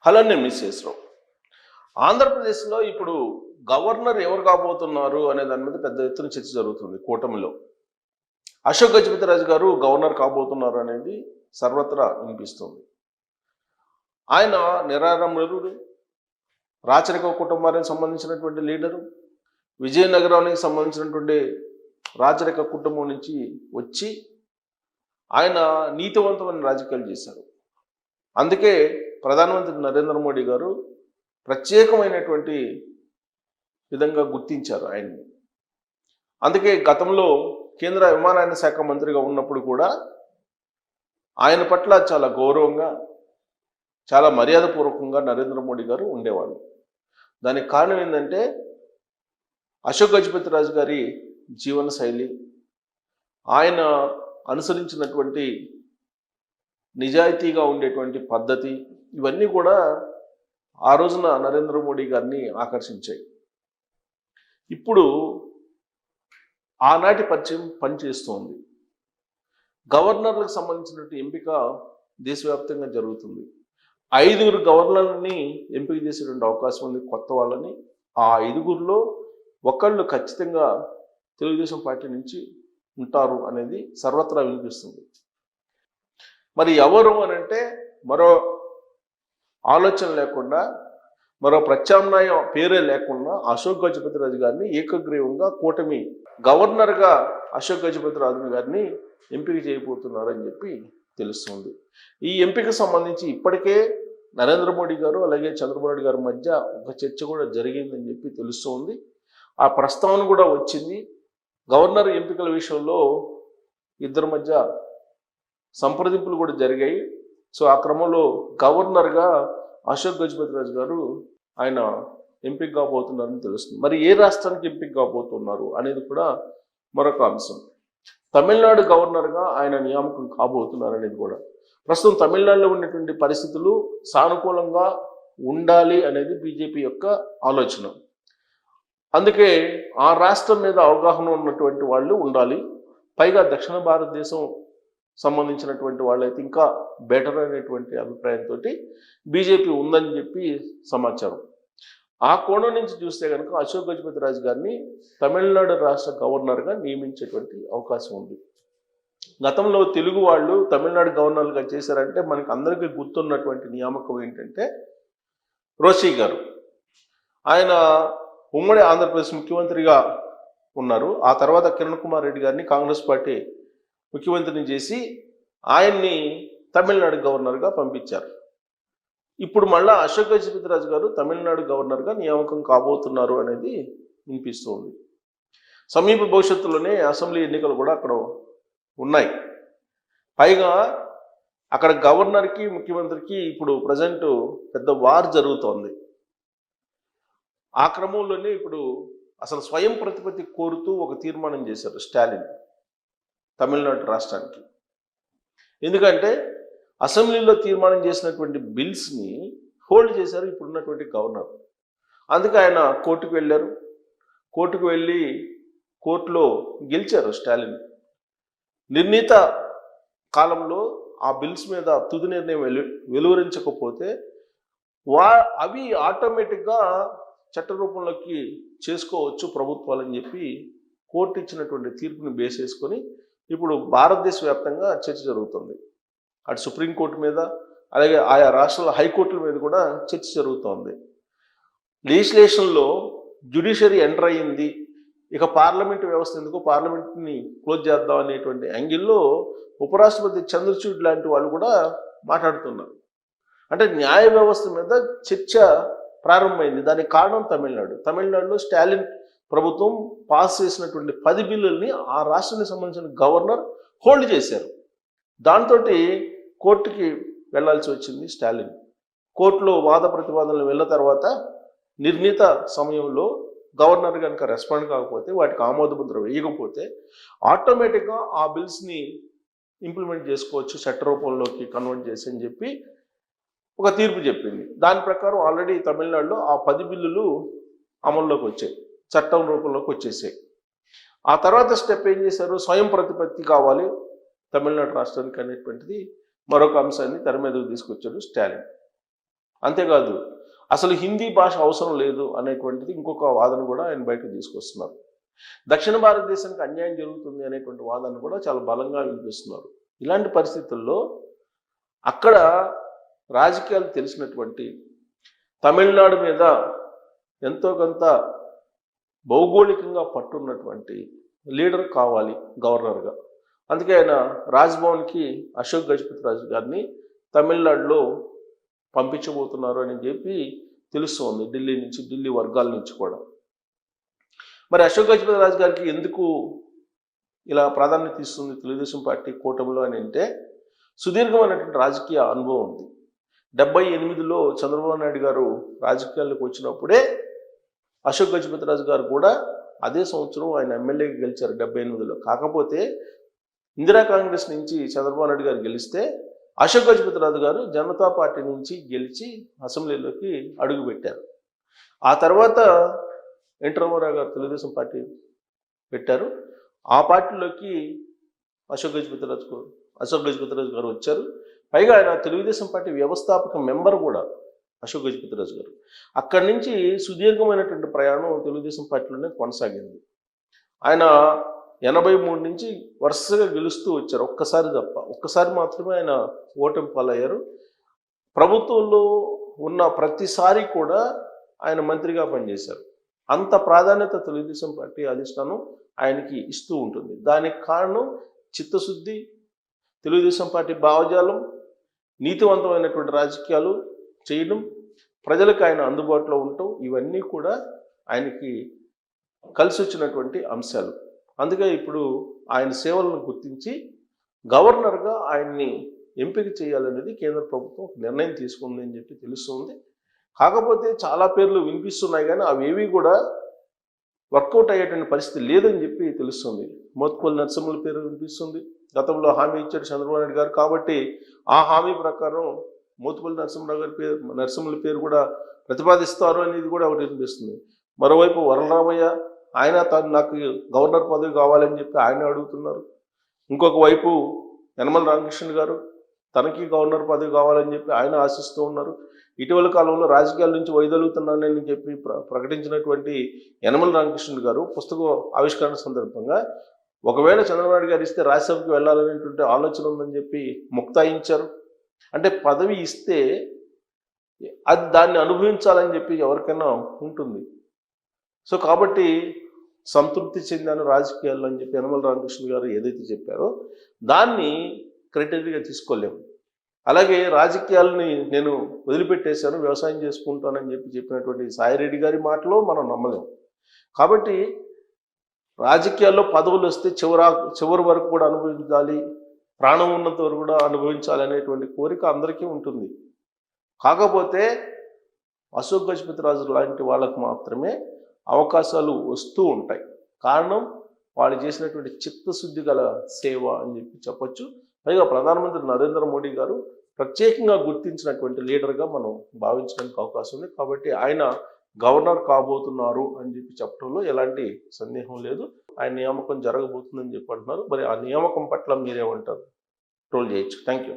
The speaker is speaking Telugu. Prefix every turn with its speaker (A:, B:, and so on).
A: హలో నేను మిస్ ఆంధ్రప్రదేశ్లో ఇప్పుడు గవర్నర్ ఎవరు కాబోతున్నారు అనే దాని మీద పెద్ద ఎత్తున చర్చ జరుగుతుంది కూటమిలో. అశోక్ గజపతిరాజు గారు గవర్నర్ కాబోతున్నారు అనేది సర్వత్రా వినిపిస్తుంది. ఆయన నిరాడంబరుడు, రాచరిక కుటుంబానికి సంబంధించినటువంటి లీడరు, విజయనగరానికి సంబంధించినటువంటి రాచరిక కుటుంబం నుంచి వచ్చి ఆయన నీతివంతమైన రాజకీయాలు చేశారు. అందుకే ప్రధానమంత్రి నరేంద్ర మోడీ గారు ప్రత్యేకమైనటువంటి విధంగా గుర్తించారు ఆయన్ని. అందుకే గతంలో కేంద్ర విమానయాన శాఖ మంత్రిగా ఉన్నప్పుడు కూడా ఆయన పట్ల చాలా గౌరవంగా, చాలా మర్యాదపూర్వకంగా నరేంద్ర మోడీ గారు ఉండేవాళ్ళు. దానికి కారణం ఏంటంటే అశోక్ గజపతిరాజు గారి జీవన శైలి, ఆయన అనుసరించినటువంటి నిజాయితీగా ఉండేటువంటి పద్ధతి, ఇవన్నీ కూడా ఆ రోజున నరేంద్ర మోడీ గారిని ఆకర్షించాయి. ఇప్పుడు ఆనాటి పరిచయం పనిచేస్తోంది. గవర్నర్లకు సంబంధించినటువంటి ఎంపిక దేశవ్యాప్తంగా జరుగుతుంది. 5 గవర్నర్లని ఎంపిక చేసేటువంటి అవకాశం ఉంది, కొత్త వాళ్ళని. ఆ 5లో ఒకళ్ళు ఖచ్చితంగా తెలుగుదేశం పార్టీ నుంచి ఉంటారు అనేది సర్వత్రా వినిపిస్తుంది. మరి ఎవరు అని అంటే మరో ఆలోచన లేకుండా, మరో ప్రత్యామ్నాయ పేరే లేకుండా అశోక్ గజపతిరాజు గారిని ఏకగ్రీవంగా కూటమి గవర్నర్గా అశోక్ గజపతిరాజు గారిని ఎంపిక చేయబోతున్నారని చెప్పి తెలుస్తుంది. ఈ ఎంపిక సంబంధించి ఇప్పటికే నరేంద్ర మోడీ గారు అలాగే చంద్రబాబు నాయుడు గారి మధ్య ఒక చర్చ కూడా జరిగిందని చెప్పి తెలుస్తుంది. ఆ ప్రస్తావన కూడా వచ్చింది. గవర్నర్ ఎంపికల విషయంలో ఇద్దరి మధ్య సంప్రదింపులు కూడా జరిగాయి. సో ఆ క్రమంలో గవర్నర్గా అశోక్ గజపతిరాజు గారు ఆయన ఎంపిక కాబోతున్నారని తెలుస్తుంది. మరి ఏ రాష్ట్రానికి ఎంపిక కాబోతున్నారు అనేది కూడా మరొక అంశం. తమిళనాడు గవర్నర్గా ఆయన నియామకం కాబోతున్నారు అనేది కూడా. ప్రస్తుతం తమిళనాడులో ఉన్నటువంటి పరిస్థితులు సానుకూలంగా ఉండాలి అనేది బీజేపీ యొక్క ఆలోచన. అందుకే ఆ రాష్ట్రం మీద అవగాహన ఉన్నటువంటి వాళ్ళు ఉండాలి. పైగా దక్షిణ భారతదేశం సంబంధించినటువంటి వాళ్ళైతే ఇంకా బెటర్ అనేటువంటి అభిప్రాయంతో బీజేపీ ఉందని చెప్పి సమాచారం. ఆ కోణం నుంచి చూస్తే కనుక అశోక్ గజపతిరాజు గారిని తమిళనాడు రాష్ట్ర గవర్నర్గా నియమించేటువంటి అవకాశం ఉంది. గతంలో తెలుగు వాళ్ళు తమిళనాడు గవర్నర్గా చేశారంటే మనకి అందరికీ గుర్తున్నటువంటి నియామకం ఏంటంటే రోషి గారు. ఆయన ఉమ్మడి ఆంధ్రప్రదేశ్ ముఖ్యమంత్రిగా ఉన్నారు. ఆ తర్వాత కిరణ్ కుమార్ రెడ్డి గారిని కాంగ్రెస్ పార్టీ ముఖ్యమంత్రిని చేసి ఆయన్ని తమిళనాడు గవర్నర్గా పంపించారు. ఇప్పుడు మళ్ళా అశోక్ గజపతిరాజు గారు తమిళనాడు గవర్నర్గా నియామకం కాబోతున్నారు అనేది వినిపిస్తుంది. సమీప భవిష్యత్తులోనే అసెంబ్లీ ఎన్నికలు కూడా అక్కడ ఉన్నాయి. పైగా అక్కడ గవర్నర్కి ముఖ్యమంత్రికి ఇప్పుడు ప్రజెంట్ పెద్ద వార్ జరుగుతోంది. ఆ క్రమంలోనే ఇప్పుడు అసలు స్వయం ప్రతిపత్తి కోరుతూ ఒక తీర్మానం చేశారు స్టాలిన్ తమిళనాడు రాష్ట్రానికి. ఎందుకంటే అసెంబ్లీలో తీర్మానం చేసినటువంటి బిల్స్ని హోల్డ్ చేశారు ఇప్పుడున్నటువంటి గవర్నర్. అందుకే ఆయన కోర్టుకు వెళ్ళారు. కోర్టుకు వెళ్ళి కోర్టులో గెలిచారు స్టాలిన్. నిర్ణీత కాలంలో ఆ బిల్స్ మీద తుది నిర్ణయం వెలువరించకపోతే అవి ఆటోమేటిక్గా చట్ట రూపంలోకి చేసుకోవచ్చు ప్రభుత్వాలని చెప్పి కోర్టు ఇచ్చినటువంటి తీర్పుని బేస్ చేసుకొని ఇప్పుడు భారతదేశ వ్యాప్తంగా చర్చ జరుగుతుంది. అటు సుప్రీంకోర్టు మీద అలాగే ఆయా రాష్ట్రాల హైకోర్టుల మీద కూడా చర్చ జరుగుతోంది. లెజిస్లేషన్లో జ్యుడిషియరీ ఎంటర్ అయ్యింది, ఇక పార్లమెంటు వ్యవస్థ ఎందుకు, పార్లమెంట్ని క్లోజ్ చేద్దాం అనేటువంటి యాంగిల్లో ఉపరాష్ట్రపతి చంద్రచూడ్ లాంటి వాళ్ళు కూడా మాట్లాడుతున్నారు. అంటే న్యాయ వ్యవస్థ మీద చర్చ ప్రారంభమైంది. దానికి కారణం తమిళనాడులో స్టాలిన్ ప్రభుత్వం పాస్ చేసినటువంటి 10 బిల్లుల్ని ఆ రాష్ట్రానికి సంబంధించిన గవర్నర్ హోల్డ్ చేశారు. దాంతో కోర్టుకి వెళ్లాల్సి వచ్చింది స్టాలిన్. కోర్టులో వాద ప్రతివాదనలు వెళ్ళిన తర్వాత నిర్ణీత సమయంలో గవర్నర్ కనుక రెస్పాండ్ కాకపోతే, వాటికి ఆమోదముద్ర వేయకపోతే ఆటోమేటిక్గా ఆ బిల్స్ని ఇంప్లిమెంట్ చేసుకోవచ్చు చట్ట రూపంలోకి కన్వర్ట్ చేసి అని చెప్పి ఒక తీర్పు చెప్పింది. దాని ప్రకారం ఆల్రెడీ తమిళనాడులో ఆ 10 బిల్లులు అమల్లోకి వచ్చాయి, చట్టం రూపంలోకి వచ్చేసాయి. ఆ తర్వాత స్టెప్ ఏం చేశారు, స్వయం ప్రతిపత్తి కావాలి తమిళనాడు రాష్ట్రానికి అనేటువంటిది మరొక అంశాన్ని తెర మీదకు తీసుకొచ్చాడు స్టాలిన్. అంతేకాదు అసలు హిందీ భాష అవసరం లేదు అనేటువంటిది ఇంకొక వాదన కూడా ఆయన బయటకు తీసుకొస్తున్నారు. దక్షిణ భారతదేశానికి అన్యాయం జరుగుతుంది అనేటువంటి వాదన కూడా చాలా బలంగా వినిపిస్తున్నారు. ఇలాంటి పరిస్థితుల్లో అక్కడ రాజకీయాలు తెలిసినటువంటి, తమిళనాడు మీద ఎంతో కొంత భౌగోళికంగా పట్టున్నటువంటి లీడర్ కావాలి గవర్నర్గా. అందుకే ఆయన రాజ్భవన్కి అశోక్ గజపతి రాజు గారిని తమిళనాడులో పంపించబోతున్నారు అని చెప్పి తెలుస్తోంది, ఢిల్లీ వర్గాల నుంచి కూడా. మరి అశోక్ గజపతి రాజు గారికి ఎందుకు ఇలా ప్రాధాన్యత ఇస్తుంది తెలుగుదేశం పార్టీ కూటమిలో అని అంటే, సుదీర్ఘమైనటువంటి రాజకీయ అనుభవం ఉంది. 78లో చంద్రబాబు నాయుడు గారు రాజకీయాల్లోకి వచ్చినప్పుడే అశోక్ గజపతి రాజు గారు కూడా అదే సంవత్సరం ఆయన ఎమ్మెల్యేగా గెలిచారు 78లో. కాకపోతే ఇందిరా కాంగ్రెస్ నుంచి చంద్రబాబు నాయుడు గారు గెలిస్తే అశోక్ గజపతి రాజు గారు జనతా పార్టీ నుంచి గెలిచి అసెంబ్లీలోకి అడుగుపెట్టారు. ఆ తర్వాత ఎన్టీ రామారావు గారు తెలుగుదేశం పార్టీ పెట్టారు. ఆ పార్టీలోకి అశోక్ గజపతి రాజు గారు వచ్చారు. పైగా ఆయన తెలుగుదేశం పార్టీ వ్యవస్థాపక మెంబర్ కూడా అశోక్ గజపతి రాజు గారు. అక్కడి నుంచి సుదీర్ఘమైనటువంటి ప్రయాణం తెలుగుదేశం పార్టీలోనే కొనసాగింది. ఆయన 83 నుంచి వరుసగా గెలుస్తూ వచ్చారు, ఒక్కసారి మాత్రమే ఆయన ఓటమి పాలయ్యారు. ప్రభుత్వంలో ఉన్న ప్రతిసారి కూడా ఆయన మంత్రిగా పనిచేశారు. అంత ప్రాధాన్యత తెలుగుదేశం పార్టీ అధిష్టానం ఆయనకి ఇస్తూ ఉంటుంది. దానికి కారణం చిత్తశుద్ధి, తెలుగుదేశం పార్టీ భావజాలం, నీతివంతమైనటువంటి రాజకీయాలు చేయడం, ప్రజలకు ఆయన అందుబాటులో ఉండటం, ఇవన్నీ కూడా ఆయనకి కలిసి వచ్చినటువంటి అంశాలు. అందుకే ఇప్పుడు ఆయన సేవలను గుర్తించి గవర్నర్గా ఆయన్ని ఎంపిక చేయాలనేది కేంద్ర ప్రభుత్వం నిర్ణయం తీసుకుంది అని చెప్పి తెలుస్తుంది. కాకపోతే చాలా పేర్లు వినిపిస్తున్నాయి, కానీ అవేవి కూడా వర్కౌట్ అయ్యేటువంటి పరిస్థితి లేదని చెప్పి తెలుస్తుంది. మోత్కుపల్లి నరసింహుల పేరు వినిపిస్తుంది. గతంలో హామీ ఇచ్చారు చంద్రబాబు నాయుడు గారు, కాబట్టి ఆ హామీ ప్రకారం మోత్కుపల్లి నరసింహుల పేరు కూడా ప్రతిపాదిస్తారు అనేది కూడా ఒకటి వినిపిస్తుంది. మరోవైపు వరలరామయ్య, ఆయన నాకు గవర్నర్ పదవి కావాలని చెప్పి ఆయన అడుగుతున్నారు. ఇంకొక వైపు యనమల రామకృష్ణ గారు తనకి గవర్నర్ పదవి కావాలని చెప్పి ఆయన ఆశిస్తూ ఉన్నారు. ఇటీవల కాలంలో రాజకీయాల నుంచి వైదొలుగుతున్నానని చెప్పి ప్రకటించినటువంటి యనమల రామకృష్ణ గారు పుస్తక ఆవిష్కరణ సందర్భంగా ఒకవేళ చంద్రబాబు నాయుడు గారు ఇస్తే రాజ్యసభకి వెళ్ళాలనేటువంటి ఆలోచన ఉందని చెప్పి ముక్తాయించారు. అంటే పదవి ఇస్తే అది దాన్ని అనుభవించాలని చెప్పి ఎవరికైనా ఉంటుంది. సో కాబట్టి సంతృప్తి చెందాను రాజకీయాల్లో అని చెప్పి యనమల రామకృష్ణ గారు ఏదైతే చెప్పారో దాన్ని క్రైటీరియాగా తీసుకోలేము. అలాగే రాజకీయాలని నేను వదిలిపెట్టేశాను, వ్యవసాయం చేసుకుంటానని చెప్పినటువంటి సాయిరెడ్డి గారి మాటలో మనం నమ్మలేము. కాబట్టి రాజకీయాల్లో పదవులు వస్తే చివరి వరకు కూడా అనుభవించాలి, ప్రాణం ఉన్నంత వరకు కూడా అనుభవించాలి అనేటువంటి కోరిక అందరికీ ఉంటుంది. కాకపోతే అశోక్ గజపతి రాజు లాంటి వాళ్ళకు మాత్రమే అవకాశాలు వస్తూ ఉంటాయి. కారణం వాళ్ళు చేసినటువంటి చిత్తశుద్ధి గల సేవ అని చెప్పి చెప్పొచ్చు. పైగా ప్రధానమంత్రి నరేంద్ర మోడీ గారు ప్రత్యేకంగా గుర్తించినటువంటి లీడర్గా మనం భావించడానికి అవకాశం ఉంది. కాబట్టి ఆయన గవర్నర్ కాబోతున్నారు అని చెప్పి చెప్పడంలో ఎలాంటి సందేహం లేదు. ఆయన నియామకం జరగబోతుందని చెప్పి అంటున్నారు. మరి ఆ నియామకం పట్ల మీరేమంటారు? ట్రోల్ చేయొచ్చు. Thank you.